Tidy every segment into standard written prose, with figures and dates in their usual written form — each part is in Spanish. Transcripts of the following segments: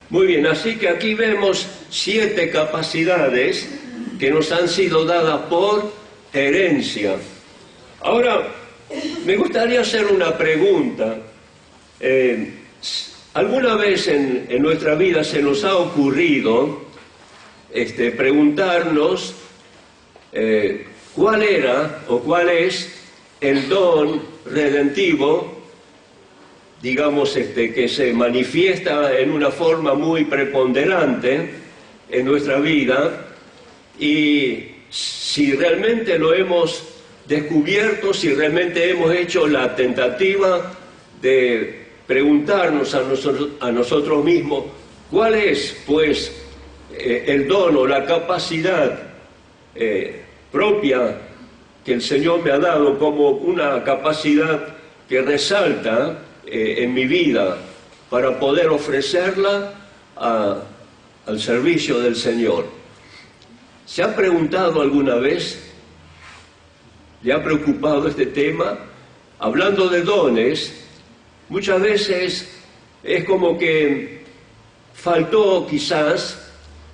Muy bien, así que aquí vemos 7 capacidades que nos han sido dadas por herencia. Ahora, me gustaría hacer una pregunta. ¿Alguna vez en nuestra vida se nos ha ocurrido preguntarnos cuál era o cuál es el don redentivo, digamos, que se manifiesta en una forma muy preponderante en nuestra vida, y si realmente lo hemos descubierto, si realmente hemos hecho la tentativa de preguntarnos a nosotros mismos cuál es, pues, el don o la capacidad propia que el Señor me ha dado como una capacidad que resalta en mi vida para poder ofrecerla al servicio del Señor. ¿Se ha preguntado alguna vez? ¿Le ha preocupado este tema? Hablando de dones, muchas veces es como que faltó quizás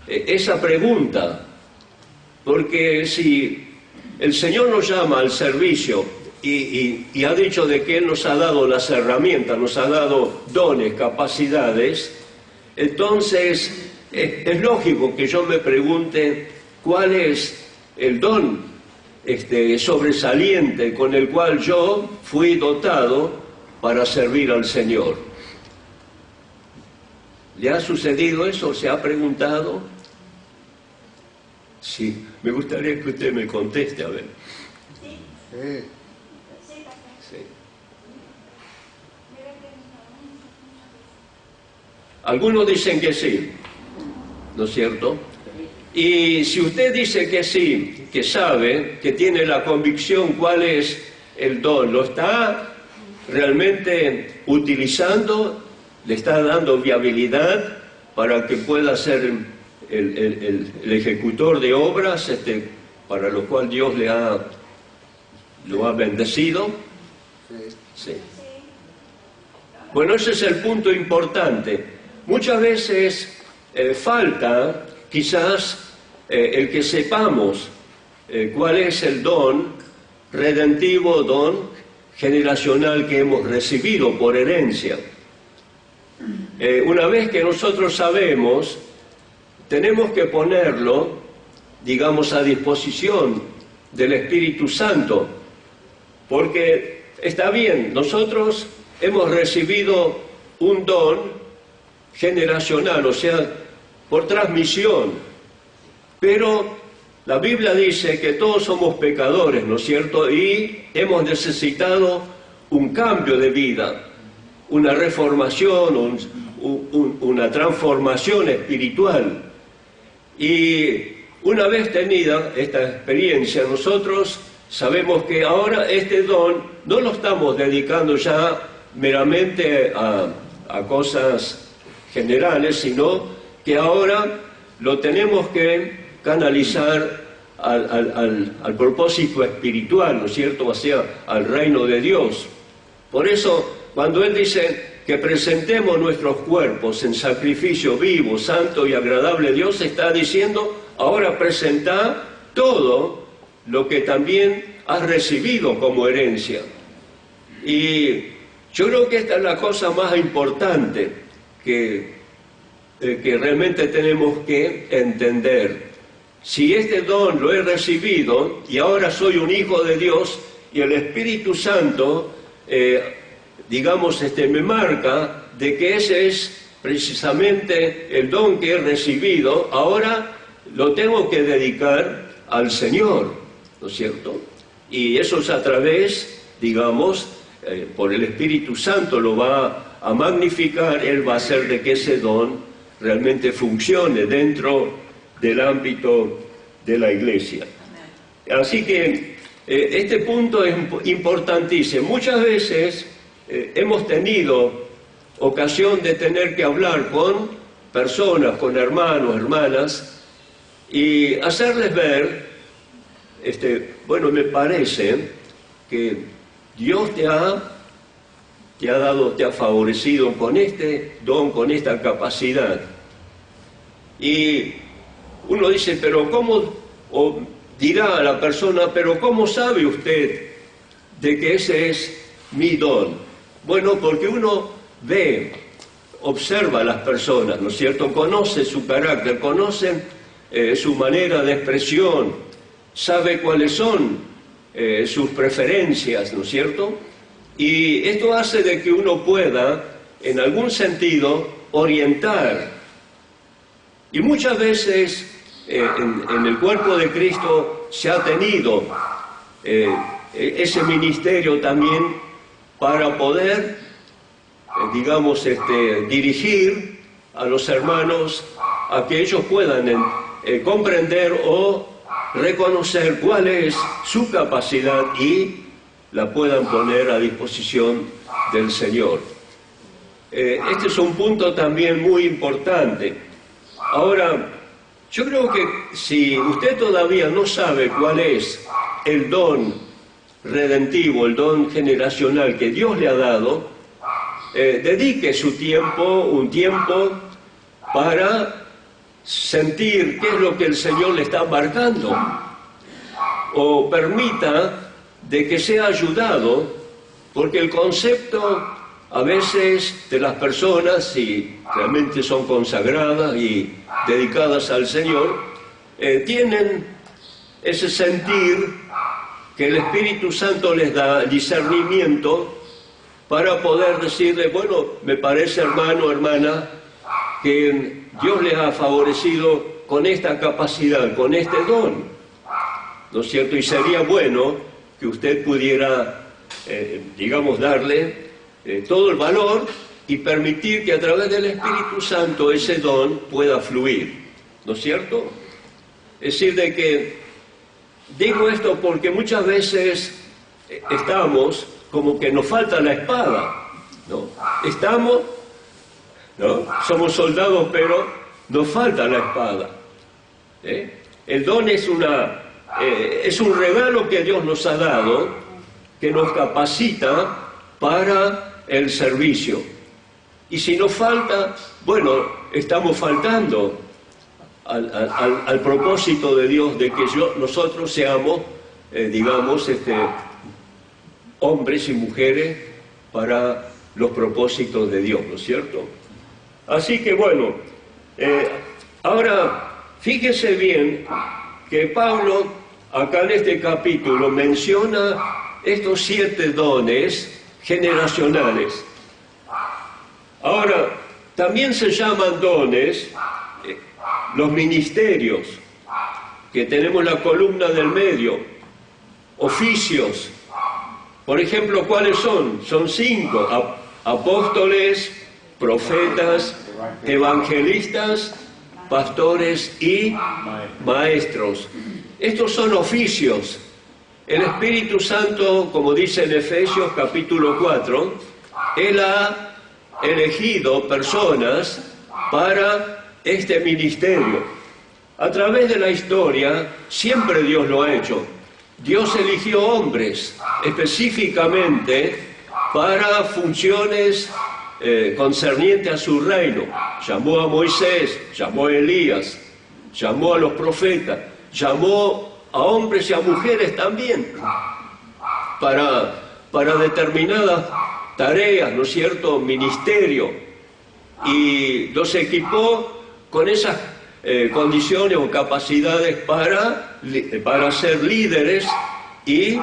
esa pregunta, porque si el Señor nos llama al servicio y ha dicho de que Él nos ha dado las herramientas, nos ha dado dones, capacidades, entonces es lógico que yo me pregunte cuál es el don sobresaliente con el cual yo fui dotado para servir al Señor. ¿Le ha sucedido eso? ¿Se ha preguntado? Sí, me gustaría que usted me conteste, a ver. Sí. Algunos dicen que sí, ¿no es cierto? Y si usted dice que sí, que sabe, que tiene la convicción cuál es el don, ¿lo está realmente utilizando? ¿Le está dando viabilidad para que pueda ser el ejecutor de obras para lo cual Dios lo ha bendecido? Sí. Bueno, ese es el punto importante. Muchas veces falta quizás el que sepamos cuál es el don redentivo, don generacional que hemos recibido por herencia. Una vez que nosotros sabemos, tenemos que ponerlo, digamos, a disposición del Espíritu Santo, porque está bien, nosotros hemos recibido un don generacional, o sea, por transmisión, pero la Biblia dice que todos somos pecadores, ¿no es cierto? Y hemos necesitado un cambio de vida, una reformación, una transformación espiritual. Y una vez tenida esta experiencia, nosotros sabemos que ahora este don no lo estamos dedicando ya meramente a cosas generales, sino que ahora lo tenemos que canalizar al propósito espiritual, ¿no es cierto? O sea, al reino de Dios. Por eso, cuando Él dice que presentemos nuestros cuerpos en sacrificio vivo, santo y agradable a Dios, está diciendo, ahora presentá todo lo que también has recibido como herencia. Y yo creo que esta es la cosa más importante que realmente tenemos que entender. Si este don lo he recibido y ahora soy un hijo de Dios y el Espíritu Santo digamos, me marca de que ese es precisamente el don que he recibido, ahora lo tengo que dedicar al Señor, ¿no es cierto? Y eso es a través, digamos, por el Espíritu Santo lo va a magnificar, Él va a hacer de que ese don realmente funcione dentro del ámbito de la Iglesia. Así que este punto es importantísimo. Muchas veces hemos tenido ocasión de tener que hablar con personas, con hermanos, hermanas, y hacerles ver, bueno, me parece que Dios te ha dado, te ha favorecido con este don, con esta capacidad, Y uno dice, pero ¿cómo? O dirá a la persona, pero ¿cómo sabe usted de que ese es mi don? Bueno, porque uno ve, observa a las personas, ¿no es cierto? Conoce su carácter, conoce su manera de expresión, sabe cuáles son sus preferencias, ¿no es cierto? Y esto hace de que uno pueda, en algún sentido, orientar. Y muchas veces en el cuerpo de Cristo se ha tenido ese ministerio también para poder, digamos, dirigir a los hermanos a que ellos puedan comprender o reconocer cuál es su capacidad y la puedan poner a disposición del Señor. Este es un punto también muy importante. Ahora, yo creo que si usted todavía no sabe cuál es el don redentivo, el don generacional que Dios le ha dado, dedique su tiempo, un tiempo, para sentir qué es lo que el Señor le está marcando, o permita de que sea ayudado, porque el concepto a veces de las personas, si realmente son consagradas y dedicadas al Señor, tienen ese sentir que el Espíritu Santo les da discernimiento para poder decirle, bueno, me parece, hermano, hermana, que Dios les ha favorecido con esta capacidad, con este don, ¿no es cierto? Y sería bueno que usted pudiera, digamos, darle todo el valor y permitir que a través del Espíritu Santo ese don pueda fluir, ¿no es cierto? Es decir, de que digo esto porque muchas veces estamos como que nos falta la espada, ¿no? Estamos, ¿no? Somos soldados, pero nos falta la espada. El don es un regalo que Dios nos ha dado, que nos capacita para el servicio. Y si nos falta, bueno, estamos faltando al propósito de Dios de que nosotros seamos, digamos, hombres y mujeres para los propósitos de Dios, ¿no es cierto? Así que bueno, ahora fíjese bien que Pablo acá en este capítulo menciona estos 7 dones generacionales. Ahora, también se llaman dones los ministerios, que tenemos la columna del medio, oficios. Por ejemplo, ¿cuáles son? Son 5, apóstoles, profetas, evangelistas, pastores y maestros. Estos son oficios. El Espíritu Santo, como dice en Efesios capítulo 4, Él ha elegido personas para este ministerio. A través de la historia, siempre Dios lo ha hecho. Dios eligió hombres específicamente para funciones concernientes a su reino. Llamó a Moisés, llamó a Elías, llamó a los profetas, llamó a hombres y a mujeres también para determinadas tareas, ¿no es cierto?, ministerio, y los equipó con esas condiciones o capacidades para ser líderes y,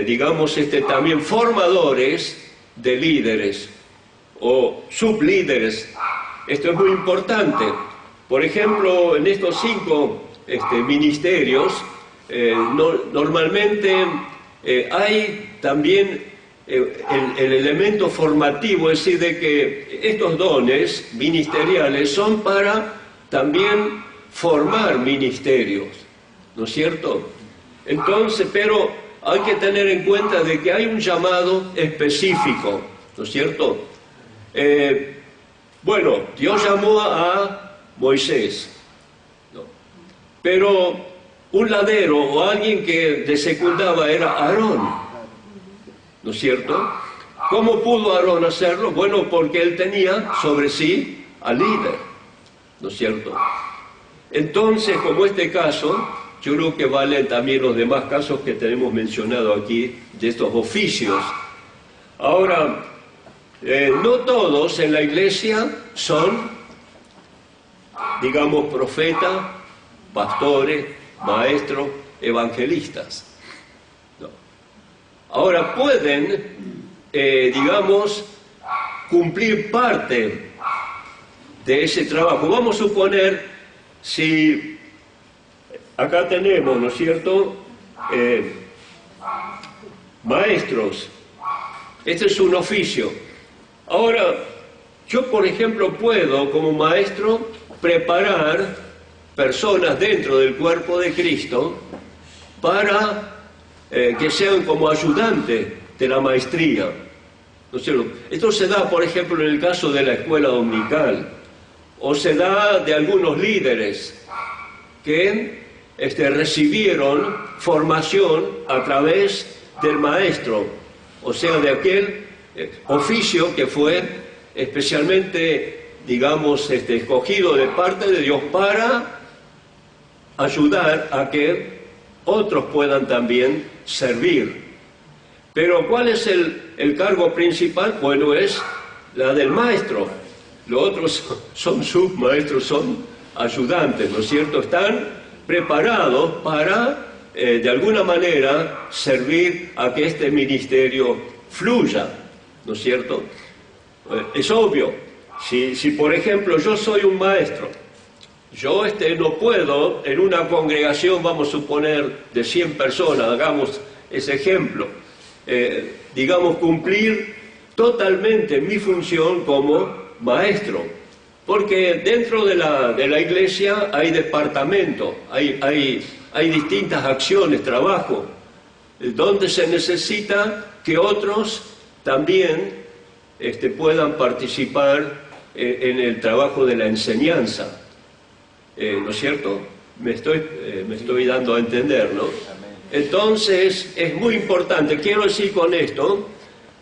digamos, también formadores de líderes o sublíderes. Esto es muy importante. Por ejemplo, en estos 5 ministerios, normalmente hay también el elemento formativo, es decir, de que estos dones ministeriales son para también formar ministerios, ¿no es cierto? Entonces, pero hay que tener en cuenta de que hay un llamado específico, ¿no es cierto? Bueno, Dios llamó a Moisés, ¿no? Pero un ladero o alguien que le secundaba era Aarón, ¿no es cierto? ¿Cómo pudo Aarón hacerlo? Bueno, porque él tenía sobre sí al líder, ¿no es cierto? Entonces, como este caso, yo creo que valen también los demás casos que tenemos mencionado aquí, de estos oficios. Ahora, no todos en la iglesia son, digamos, profetas, pastores, maestros, evangelistas. No. Ahora, pueden, digamos, cumplir parte de ese trabajo. Vamos a suponer, si acá tenemos, ¿no es cierto?, maestros. Este es un oficio. Ahora, yo, por ejemplo, puedo, como maestro, preparar personas dentro del cuerpo de Cristo para que sean como ayudantes de la maestría. ¿No es cierto? Esto se da, por ejemplo, en el caso de la escuela dominical, o se da de algunos líderes que recibieron formación a través del maestro, o sea, de aquel oficio que fue especialmente, digamos, escogido de parte de Dios para ayudar a que otros puedan también servir. Pero ¿cuál es el cargo principal? Bueno, es la del maestro. Los otros son submaestros, son ayudantes, ¿no es cierto? Están preparados para, de alguna manera, servir a que este ministerio fluya, ¿no es cierto? Es obvio, si por ejemplo yo soy un maestro, yo no puedo en una congregación, vamos a suponer, de 100 personas, hagamos ese ejemplo, digamos, cumplir totalmente mi función como maestro, porque dentro de la iglesia hay departamentos, hay distintas acciones, trabajo, donde se necesita que otros también puedan participar en el trabajo de la enseñanza. ¿No es cierto? Me estoy dando a entender, ¿no? Entonces, es muy importante, quiero decir con esto,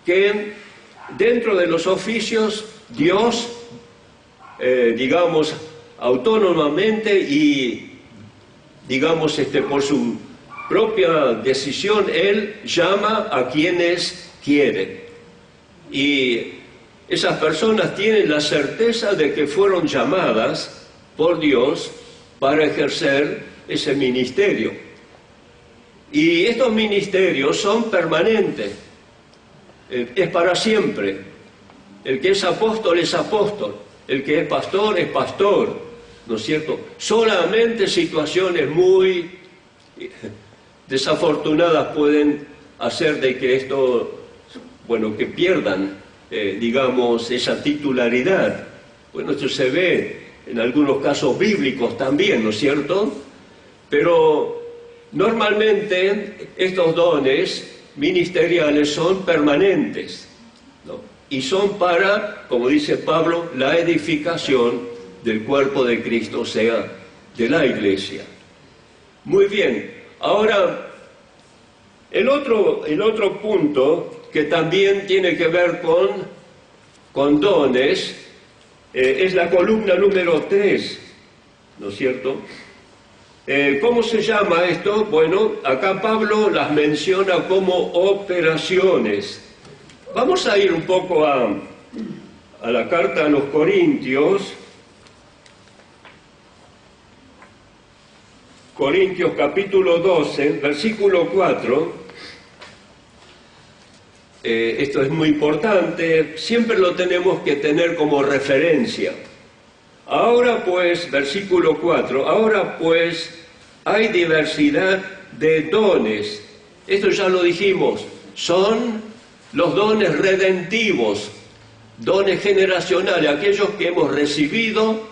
que dentro de los oficios, Dios, digamos, autónomamente y, digamos, por su propia decisión, Él llama a quienes quiere. Y esas personas tienen la certeza de que fueron llamadas por Dios para ejercer ese ministerio. Y estos ministerios son permanentes, es para siempre. El que es apóstol, el que es pastor, ¿no es cierto? Solamente situaciones muy desafortunadas pueden hacer de que esto, bueno, que pierdan, digamos, esa titularidad. Bueno, esto se ve en algunos casos bíblicos también, ¿no es cierto? Pero normalmente estos dones ministeriales son permanentes, ¿no? Y son para, como dice Pablo, la edificación del cuerpo de Cristo, o sea, de la iglesia. Muy bien, ahora, el otro punto que también tiene que ver con dones, es la columna número 3, ¿no es cierto? ¿Cómo se llama esto? Bueno, acá Pablo las menciona como operaciones. Vamos a ir un poco a la carta a los Corintios. Corintios capítulo 12, versículo 4. Esto es muy importante, siempre lo tenemos que tener como referencia. Ahora pues, versículo 4, ahora pues hay diversidad de dones. Esto ya lo dijimos, son los dones redentivos, dones generacionales, aquellos que hemos recibido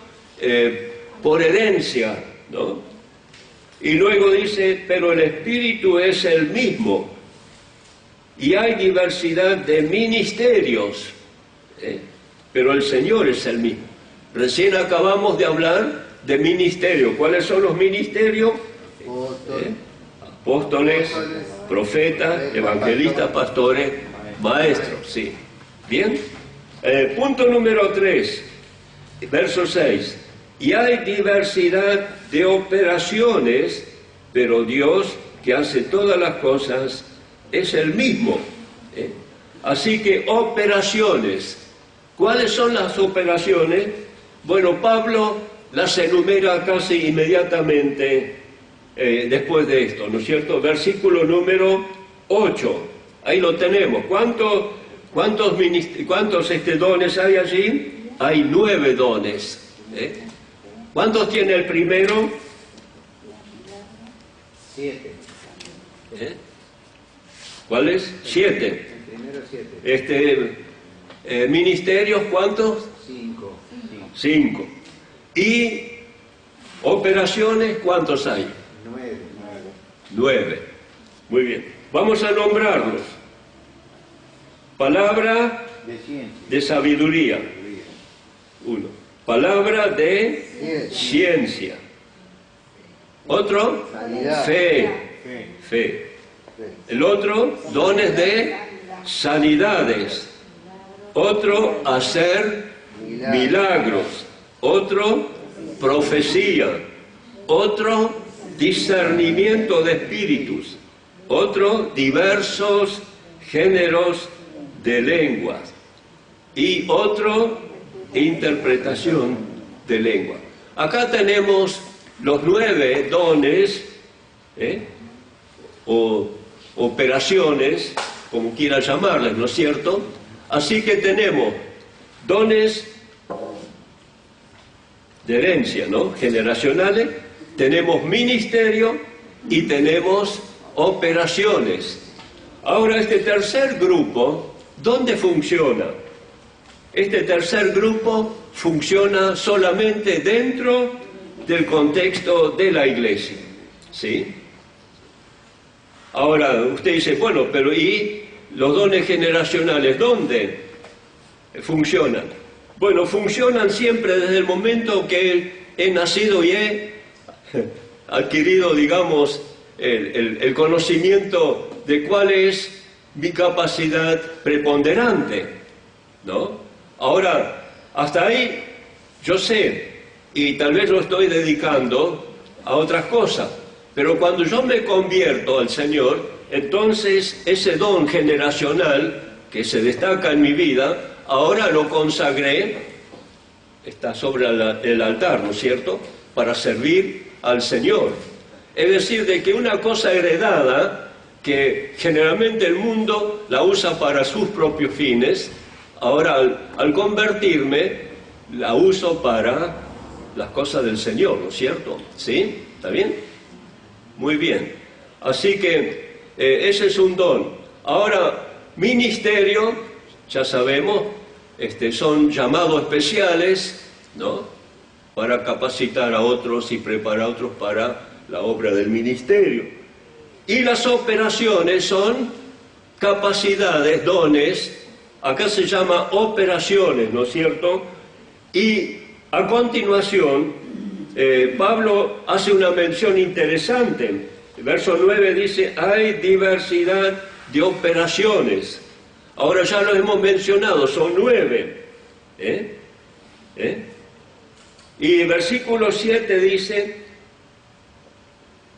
por herencia, ¿no? Y luego dice, pero el Espíritu es el mismo, y hay diversidad de ministerios, pero el Señor es el mismo. Recién acabamos de hablar de ministerio. ¿Cuáles son los ministerios? Apóstoles, profetas, evangelistas, pastores, maestros, sí. Bien. Punto número 3, verso 6. Y hay diversidad de operaciones, pero Dios, que hace todas las cosas, es el mismo. Así que operaciones. ¿Cuáles son las operaciones? Bueno, Pablo las enumera casi inmediatamente después de esto, ¿no es cierto? Versículo número 8. Ahí lo tenemos. ¿Cuántos dones hay allí? Hay 9 dones. ¿Cuántos tiene el primero? 7. ¿Cuál es? 7. El primero 7. Ministerios, ¿cuántos? 5. 5. ¿Y operaciones, cuántos hay? 9. Muy bien. Vamos a nombrarlos. Palabra de sabiduría. 1. Palabra de ciencia. Otro, fe. El otro, dones de sanidades. Otro, hacer milagros. Otro, profecía. Otro, discernimiento de espíritus. Otro, diversos géneros de lenguas. Y otro, interpretación de lengua. Acá tenemos los 9 dones, o operaciones, como quiera llamarles, ¿no es cierto? Así que tenemos dones de herencia, ¿no? Generacionales, tenemos ministerio y tenemos operaciones. Ahora, este tercer grupo, ¿dónde funciona? Este tercer grupo funciona solamente dentro del contexto de la iglesia, ¿sí? Ahora, usted dice, bueno, pero ¿y los dones generacionales dónde funcionan? Bueno, funcionan siempre desde el momento que he nacido y he adquirido, digamos, el conocimiento de cuál es mi capacidad preponderante, ¿no? Ahora, hasta ahí yo sé, y tal vez lo estoy dedicando a otras cosas, pero cuando yo me convierto al Señor, entonces ese don generacional que se destaca en mi vida, ahora lo consagré, está sobre el altar, ¿no es cierto?, para servir al Señor. Es decir, de que una cosa heredada, que generalmente el mundo la usa para sus propios fines, ahora al convertirme, la uso para las cosas del Señor, ¿no es cierto? ¿Sí? ¿Está bien? Muy bien. Así que ese es un don. Ahora, ministerio, ya sabemos, son llamados especiales, ¿no?, para capacitar a otros y preparar a otros para la obra del ministerio. Y las operaciones son capacidades, dones, acá se llama operaciones, ¿no es cierto? Y a continuación, Pablo hace una mención interesante. El verso 9 dice, hay diversidad de operaciones. Ahora ya lo hemos mencionado, son 9. Y el versículo 7 dice,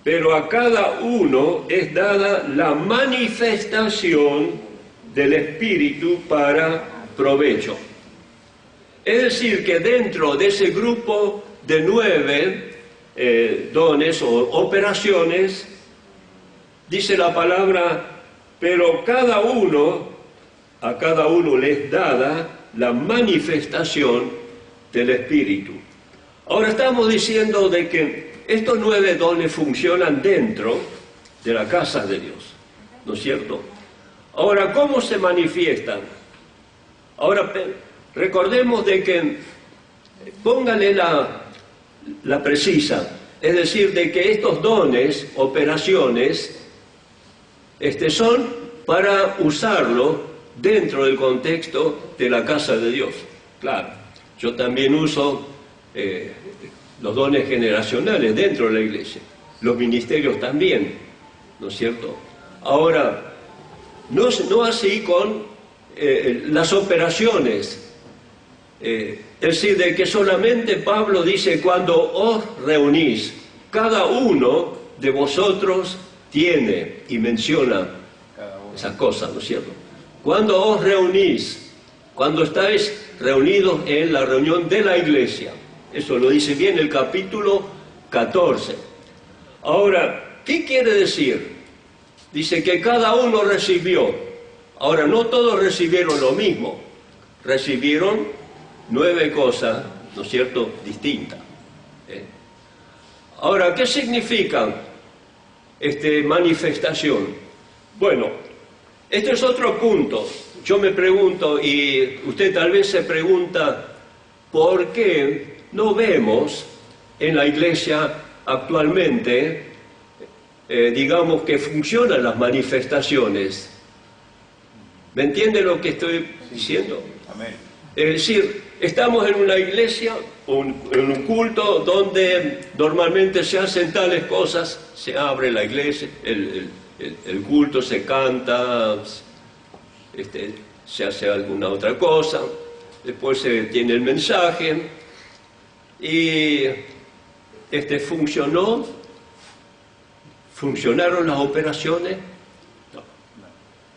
pero a cada uno es dada la manifestación del Espíritu para provecho. Es decir, que dentro de ese grupo de 9 dones o operaciones, dice la palabra, pero a cada uno le es dada la manifestación del Espíritu. Ahora estamos diciendo de que estos 9 dones funcionan dentro de la casa de Dios, ¿no es cierto? Ahora, ¿cómo se manifiestan? Ahora, recordemos de que, póngale la precisa, es decir, de que estos dones, operaciones, son para usarlo dentro del contexto de la casa de Dios. Claro, yo también uso los dones generacionales dentro de la iglesia, los ministerios también, ¿no es cierto? Ahora, no así con las operaciones. Es decir, de que solamente Pablo dice, cuando os reunís, cada uno de vosotros tiene, y menciona esas cosas, ¿no es cierto? Cuando os reunís, cuando estáis reunidos en la reunión de la iglesia. Eso lo dice bien el capítulo 14. Ahora, ¿qué quiere decir? Dice que cada uno recibió. Ahora, no todos recibieron lo mismo. Recibieron 9 cosas, ¿no es cierto?, distintas. Ahora, ¿qué significa manifestación? Bueno, este es otro punto. Yo me pregunto, y usted tal vez se pregunta, ¿por qué no vemos en la iglesia actualmente, digamos, que funcionan las manifestaciones? ¿Me entiende lo que estoy diciendo? Amén. Es decir, estamos en una iglesia, en un culto donde normalmente se hacen tales cosas, se abre la iglesia, el culto, se canta, se hace alguna otra cosa, después se tiene el mensaje, y ¿funcionaron las operaciones? No.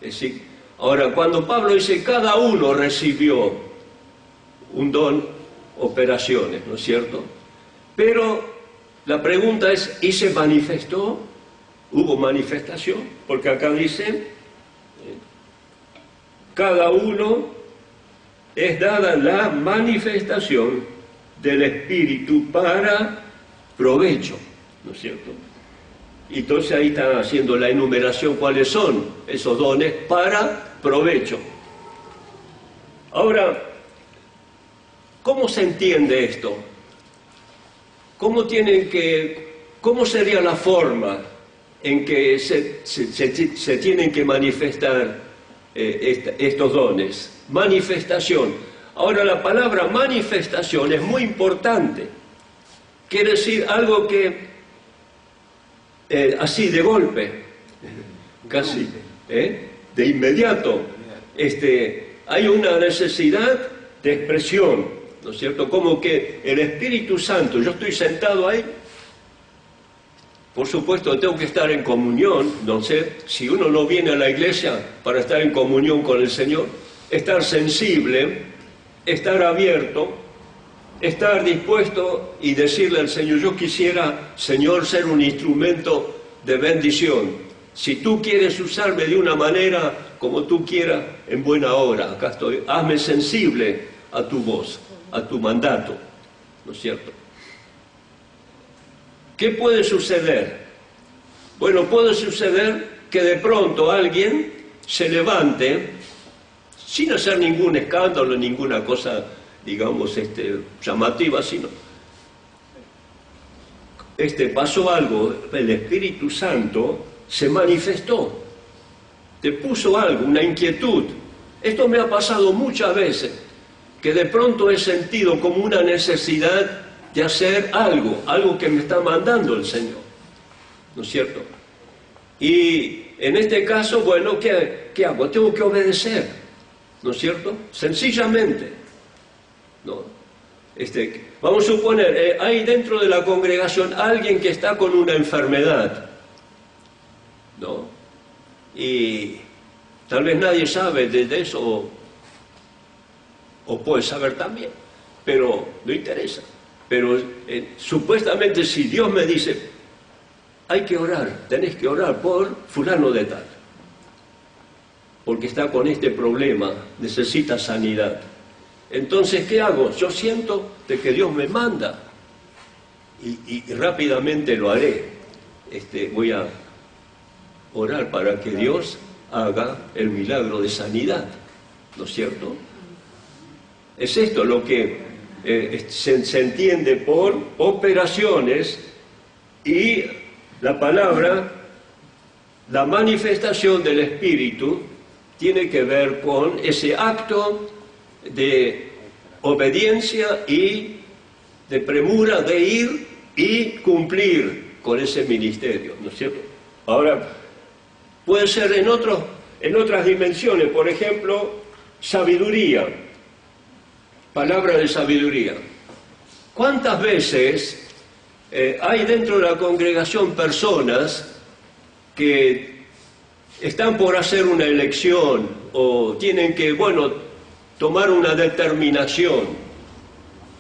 Es decir, ahora, cuando Pablo dice, cada uno recibió un don, operaciones, ¿no es cierto? Pero la pregunta es, ¿y se manifestó? ¿Hubo manifestación? Porque acá dice, cada uno es dada la manifestación del Espíritu para provecho, ¿no es cierto? Y entonces ahí está haciendo la enumeración cuáles son esos dones para provecho. Ahora, ¿cómo se entiende esto? ¿Cómo sería la forma en que se tienen que manifestar estos dones? Manifestación. Ahora, la palabra manifestación es muy importante. Quiere decir algo que, así de golpe, casi, de inmediato, hay una necesidad de expresión, ¿no es cierto? Como que el Espíritu Santo, yo estoy sentado ahí, por supuesto tengo que estar en comunión, no sé, si uno no viene a la iglesia para estar en comunión con el Señor, estar sensible, estar abierto, estar dispuesto y decirle al Señor, yo quisiera, Señor, ser un instrumento de bendición. Si tú quieres usarme de una manera como tú quieras, en buena hora, acá estoy. Hazme sensible a tu voz, a tu mandato, ¿no es cierto? ¿Qué puede suceder? Bueno, puede suceder que de pronto alguien se levante sin hacer ningún escándalo, ninguna cosa, digamos, llamativa, sino pasó algo, el Espíritu Santo se manifestó, te puso algo, una inquietud. Esto me ha pasado muchas veces, que de pronto he sentido como una necesidad de hacer algo que me está mandando el Señor, ¿no es cierto? Y en este caso, bueno, ¿qué hago? Tengo que obedecer, ¿no es cierto? Sencillamente, ¿no? Vamos a suponer, hay dentro de la congregación alguien que está con una enfermedad, ¿no? Y tal vez nadie sabe de eso, o puede saber también, pero no interesa. Pero supuestamente si Dios me dice, hay que orar, tenés que orar por fulano de tal, porque está con este problema, necesita sanidad. Entonces, ¿qué hago? Yo siento de que Dios me manda y rápidamente lo haré. Voy a orar para que Dios haga el milagro de sanidad, ¿no es cierto? Es esto lo que se entiende por operaciones, y la palabra, la manifestación del Espíritu, tiene que ver con ese acto de obediencia y de premura de ir y cumplir con ese ministerio, ¿no es cierto? Ahora, puede ser en otras dimensiones, por ejemplo, sabiduría. palabra de sabiduría. ¿Cuántas veces hay dentro de la congregación personas que están por hacer una elección o tienen que, tomar una determinación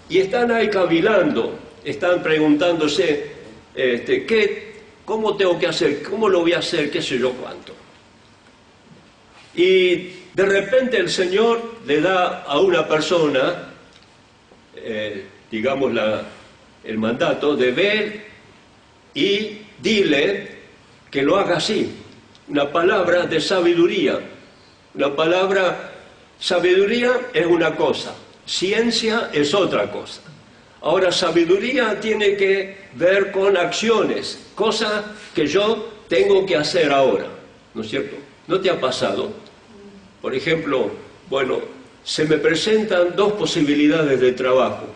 y están ahí cavilando, están preguntándose, ¿cómo tengo que hacer? ¿Cómo lo voy a hacer? ¿Qué sé yo cuánto? Y de repente el Señor le da a una persona, el mandato de ver y dile que lo haga así. Una palabra de sabiduría. Sabiduría es una cosa, ciencia es otra cosa. Ahora, sabiduría tiene que ver con acciones, cosas que yo tengo que hacer ahora, ¿no es cierto? ¿No te ha pasado? Por ejemplo, se me presentan dos posibilidades de trabajo,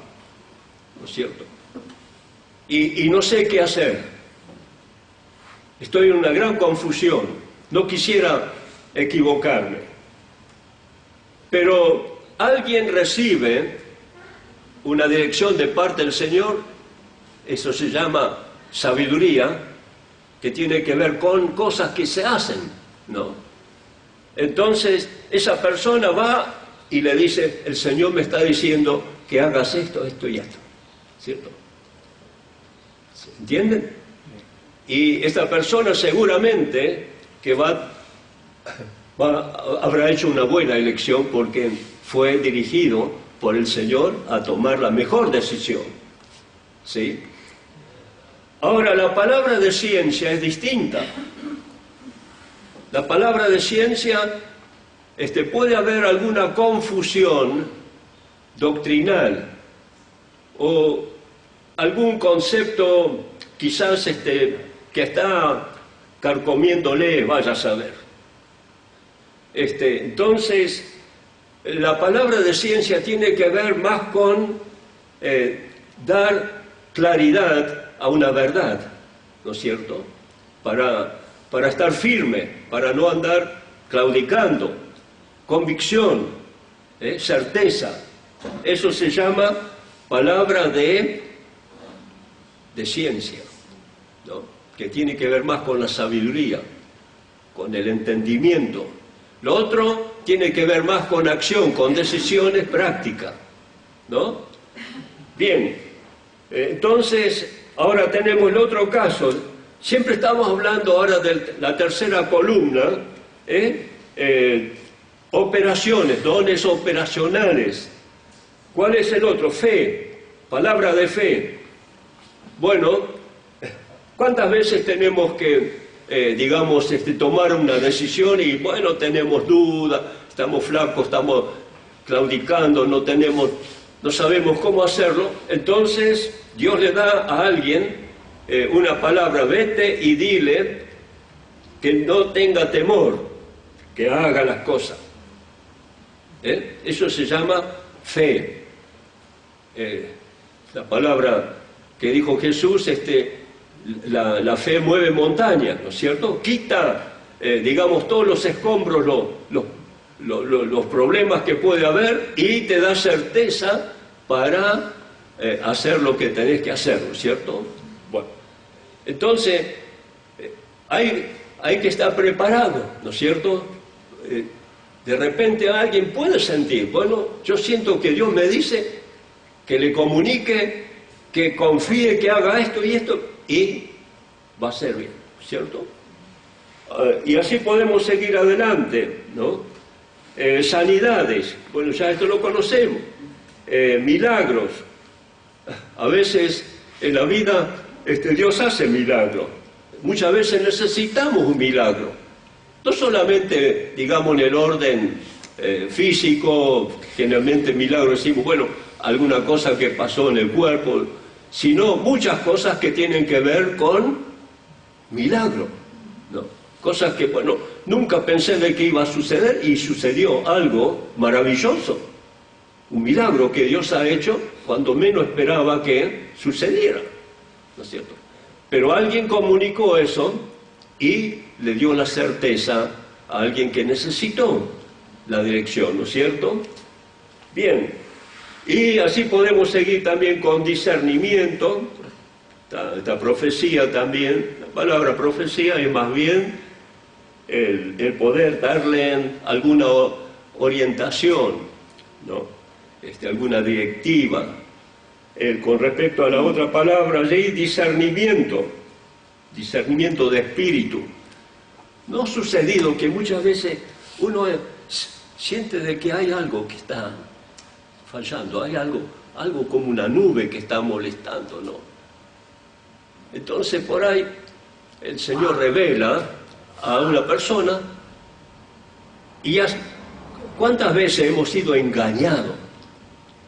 ¿no es cierto? Y no sé qué hacer. Estoy en una gran confusión. No quisiera equivocarme. Pero alguien recibe una dirección de parte del Señor, eso se llama sabiduría, que tiene que ver con cosas que se hacen, ¿no? Entonces, esa persona va y le dice, el Señor me está diciendo que hagas esto, esto y esto, ¿cierto? ¿Se entienden? Y esta persona seguramente que habrá hecho una buena elección porque fue dirigido por el Señor a tomar la mejor decisión, ¿sí? Ahora, la palabra de ciencia es distinta. La palabra de ciencia, puede haber alguna confusión doctrinal o algún concepto quizás que está carcomiéndole, vaya a saber. Entonces, la palabra de ciencia tiene que ver más con dar claridad a una verdad, ¿no es cierto? Para estar firme, para no andar claudicando, convicción, certeza. Eso se llama palabra de ciencia, ¿no? Que tiene que ver más con la sabiduría, con el entendimiento. Lo otro tiene que ver más con acción, con decisiones prácticas, ¿no? Bien, entonces, ahora tenemos el otro caso. Siempre estamos hablando ahora de la tercera columna, operaciones, dones operacionales. ¿Cuál es el otro? Fe, palabra de fe. ¿Cuántas veces tenemos que tomar una decisión y tenemos dudas, estamos flacos, estamos claudicando, no sabemos cómo hacerlo? Entonces Dios le da a alguien una palabra, vete y dile que no tenga temor, que haga las cosas. Eso se llama fe. La palabra que dijo Jesús, la fe mueve montañas, ¿no es cierto? Quita, todos los escombros, los problemas que puede haber y te da certeza para hacer lo que tenés que hacer, ¿no es cierto? Bueno, entonces, hay que estar preparado, ¿no es cierto? De repente alguien puede sentir, yo siento que Dios me dice que le comunique, que confíe, que haga esto y esto, y va a ser bien, ¿cierto? Y así podemos seguir adelante, ¿no? Sanidades, ya esto lo conocemos. Milagros. A veces en la vida Dios hace milagros. Muchas veces necesitamos un milagro. No solamente, en el orden físico, generalmente milagro decimos, alguna cosa que pasó en el cuerpo, sino muchas cosas que tienen que ver con milagro, ¿no? Cosas que, nunca pensé de que iba a suceder y sucedió algo maravilloso. Un milagro que Dios ha hecho cuando menos esperaba que sucediera, ¿no es cierto? Pero alguien comunicó eso y le dio la certeza a alguien que necesitó la dirección, ¿no es cierto? Bien, Y así podemos seguir también con discernimiento, esta profecía también. La palabra profecía es más bien el poder darle alguna orientación, ¿no? Alguna directiva. Con respecto a la otra palabra allí, discernimiento de espíritu. ¿No ha sucedido que muchas veces uno siente de que hay algo que está fallando, hay algo como una nube que está molestando, ¿no? Entonces por ahí el Señor revela a una persona y ya ¿cuántas veces hemos sido engañados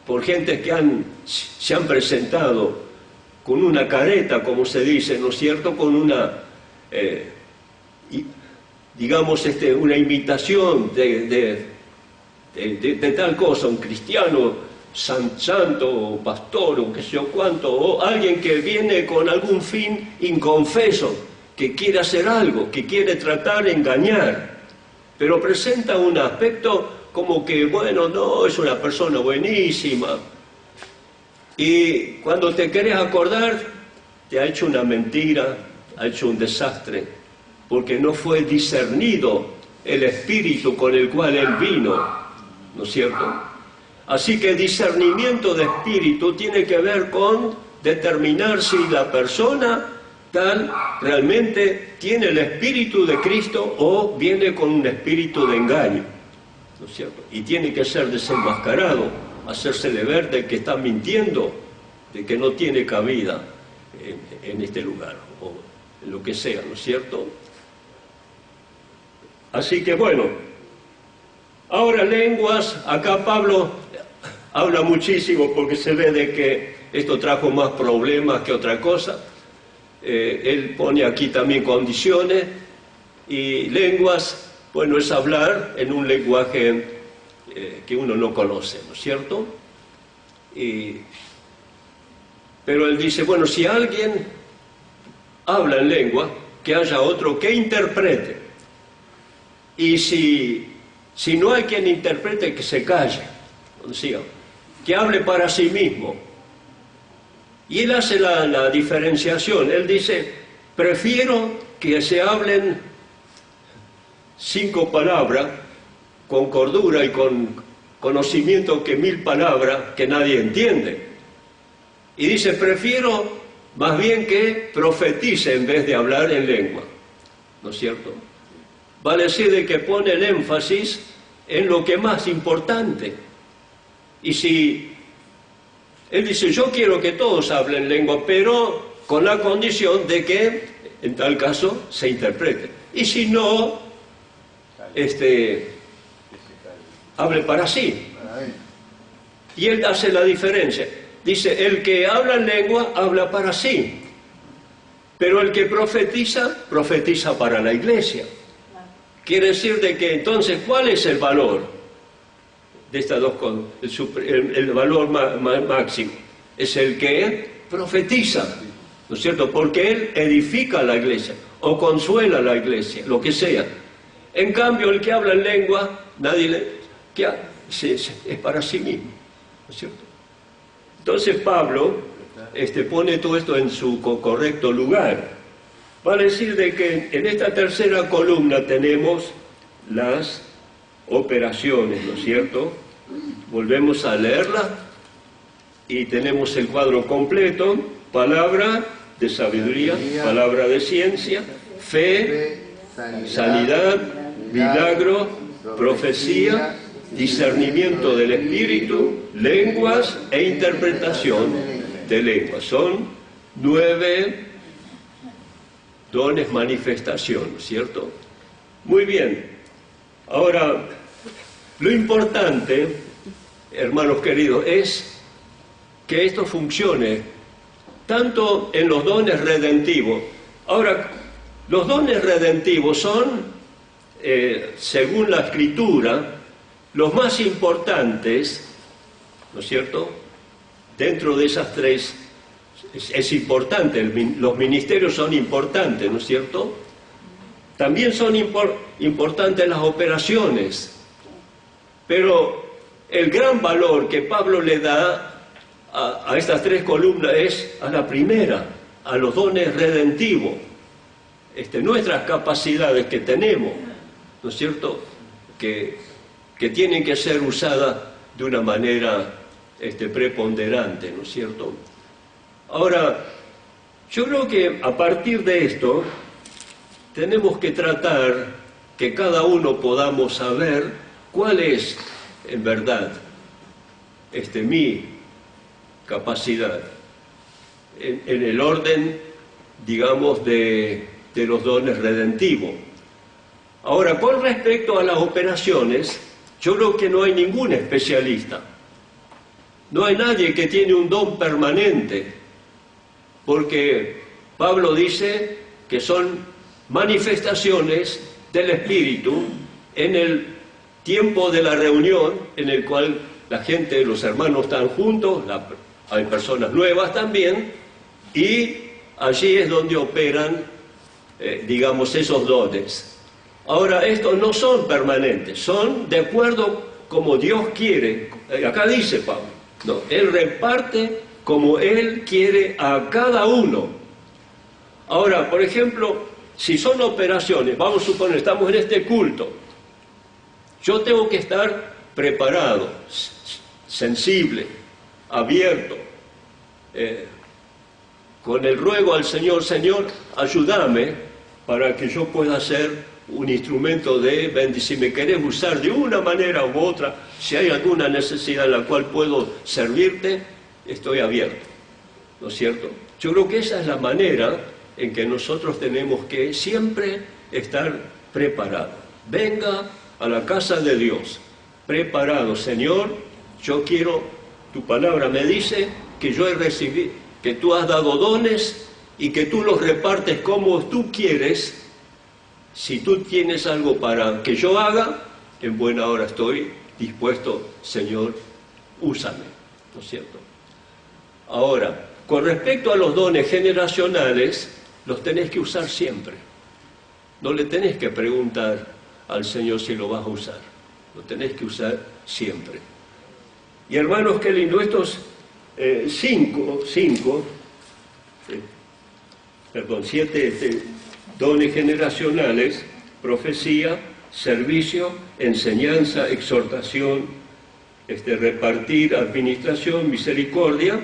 por gente que se han presentado con una careta, como se dice, ¿no es cierto?, con una, digamos, una imitación de tal cosa, un cristiano santo, o pastor, o qué sé yo cuánto, o alguien que viene con algún fin inconfeso, que quiere hacer algo, que quiere tratar de engañar, pero presenta un aspecto como que, bueno, no, es una persona buenísima. Y cuando te querés acordar, te ha hecho una mentira, ha hecho un desastre, porque no fue discernido el espíritu con el cual él vino, ¿no es cierto? Así que el discernimiento de espíritu tiene que ver con determinar si la persona tal realmente tiene el espíritu de Cristo o viene con un espíritu de engaño, ¿no es cierto? Y tiene que ser desenmascarado, hacérsele ver de que está mintiendo, de que no tiene cabida en este lugar, o en lo que sea, ¿no es cierto? Así que bueno, ahora lenguas, acá Pablo habla muchísimo porque se ve de que esto trajo más problemas que otra cosa. Él pone aquí también condiciones, y lenguas, bueno, es hablar en un lenguaje que uno no conoce, ¿no es cierto? Pero él dice, bueno, si alguien habla en lengua, que haya otro que interprete. Y si no hay quien interprete, que se calle, decía, que hable para sí mismo. Y él hace la diferenciación. Él dice, prefiero que se hablen 5 palabras con cordura y con conocimiento que 1000 palabras que nadie entiende. Y dice, prefiero más bien que profetice en vez de hablar en lengua, ¿no es cierto? Vale decir de que pone el énfasis en lo que es más importante. Y si él dice, yo quiero que todos hablen lengua, pero con la condición de que en tal caso se interprete. Y si no, hable para sí. Y él hace la diferencia. Dice, el que habla en lengua, habla para sí. Pero el que profetiza, profetiza para la iglesia. Quiere decir de que entonces, ¿cuál es el valor de estas dos cosas? El valor máximo es el que profetiza, ¿no es cierto? Porque él edifica la iglesia o consuela la iglesia, lo que sea. En cambio, el que habla en lengua, es para sí mismo, ¿no es cierto? Entonces Pablo pone todo esto en su correcto lugar. Vale decir de que en esta tercera columna tenemos las operaciones, ¿no es cierto? Volvemos a leerla y tenemos el cuadro completo: palabra de sabiduría, palabra de ciencia, fe, sanidad, milagro, profecía, discernimiento del espíritu, lenguas e interpretación de lenguas. Son 9 dones, manifestación, ¿no es cierto? Muy bien. Ahora, lo importante, hermanos queridos, es que esto funcione tanto en los dones redentivos. Ahora, los dones redentivos son, según la Escritura, los más importantes, ¿no es cierto? Dentro de esas 3 es importante, los ministerios son importantes, ¿no es cierto? También son importantes las operaciones, pero el gran valor que Pablo le da a estas tres columnas es a la primera, a los dones redentivos, nuestras capacidades que tenemos, ¿no es cierto?, que tienen que ser usadas de una manera preponderante, ¿no es cierto? Ahora, yo creo que a partir de esto tenemos que tratar que cada uno podamos saber cuál es, en verdad, mi capacidad en el orden, digamos, de los dones redentivos. Ahora, con respecto a las operaciones, yo creo que no hay ningún especialista. No hay nadie que tiene un don permanente, porque Pablo dice que son manifestaciones del Espíritu en el tiempo de la reunión, en el cual la gente, los hermanos están juntos, hay personas nuevas también, y allí es donde operan, digamos, esos dones. Ahora, estos no son permanentes, son de acuerdo como Dios quiere. Acá dice Pablo, no, Él reparte como Él quiere a cada uno. Ahora, por ejemplo, si son operaciones, vamos a suponer, estamos en este culto, yo tengo que estar preparado, sensible, abierto, con el ruego al Señor, Señor, ayúdame para que yo pueda ser un instrumento de bendición. Si me querés usar de una manera u otra, si hay alguna necesidad en la cual puedo servirte, estoy abierto, ¿no es cierto? Yo creo que esa es la manera en que nosotros tenemos que siempre estar preparados. Venga a la casa de Dios, preparado, Señor, yo quiero, tu palabra me dice que yo he recibido, que tú has dado dones y que tú los repartes como tú quieres. Si tú tienes algo para que yo haga, en buena hora estoy dispuesto, Señor, úsame, ¿no es cierto? Ahora, con respecto a los dones generacionales, los tenés que usar siempre. No le tenés que preguntar al Señor si lo vas a usar. Lo tenés que usar siempre. Y hermanos, qué lindo, estos siete dones generacionales: profecía, servicio, enseñanza, exhortación, repartir, administración, misericordia.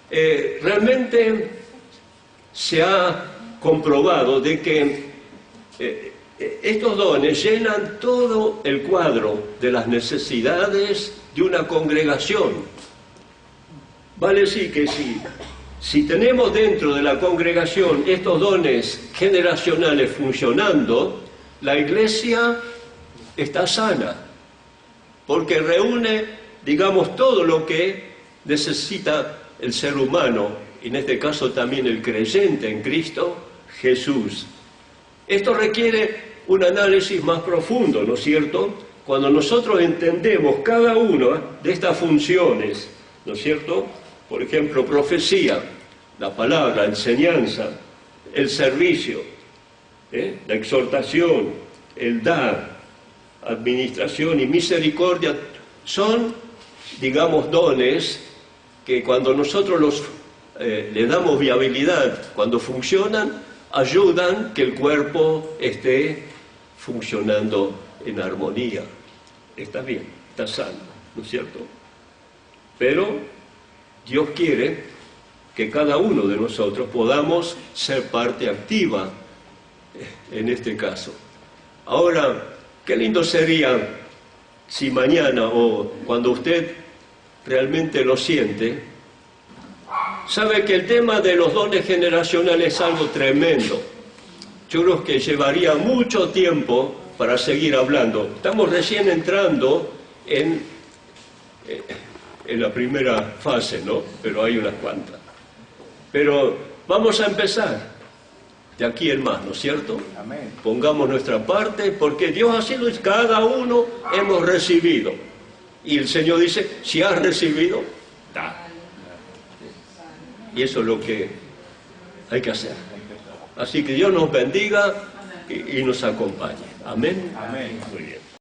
Realmente se ha comprobado de que estos dones llenan todo el cuadro de las necesidades de una congregación. Vale decir que si tenemos dentro de la congregación estos dones generacionales funcionando, la iglesia está sana, porque reúne, digamos, todo lo que necesita el ser humano, y en este caso también el creyente en Cristo Jesús. Esto requiere un análisis más profundo, ¿no es cierto? Cuando nosotros entendemos cada una de estas funciones, ¿no es cierto? Por ejemplo, profecía, la palabra, enseñanza, el servicio, la exhortación, el dar, administración y misericordia, son, digamos, dones que cuando nosotros le damos viabilidad, cuando funcionan, ayudan que el cuerpo esté funcionando en armonía. Está bien, está sano, ¿no es cierto? Pero Dios quiere que cada uno de nosotros podamos ser parte activa en este caso. Ahora, qué lindo sería si mañana o cuando usted realmente lo siente, sabe que el tema de los dones generacionales es algo tremendo. Yo creo que llevaría mucho tiempo para seguir hablando. Estamos recién entrando en la primera fase, ¿no? Pero hay unas cuantas. Pero vamos a empezar de aquí en más, ¿no es cierto? Amén. Pongamos nuestra parte, porque Dios así lo dice, cada uno hemos recibido. Y el Señor dice, si has recibido, da. Y eso es lo que hay que hacer. Así que Dios nos bendiga y nos acompañe. Amén. Amén. Muy bien.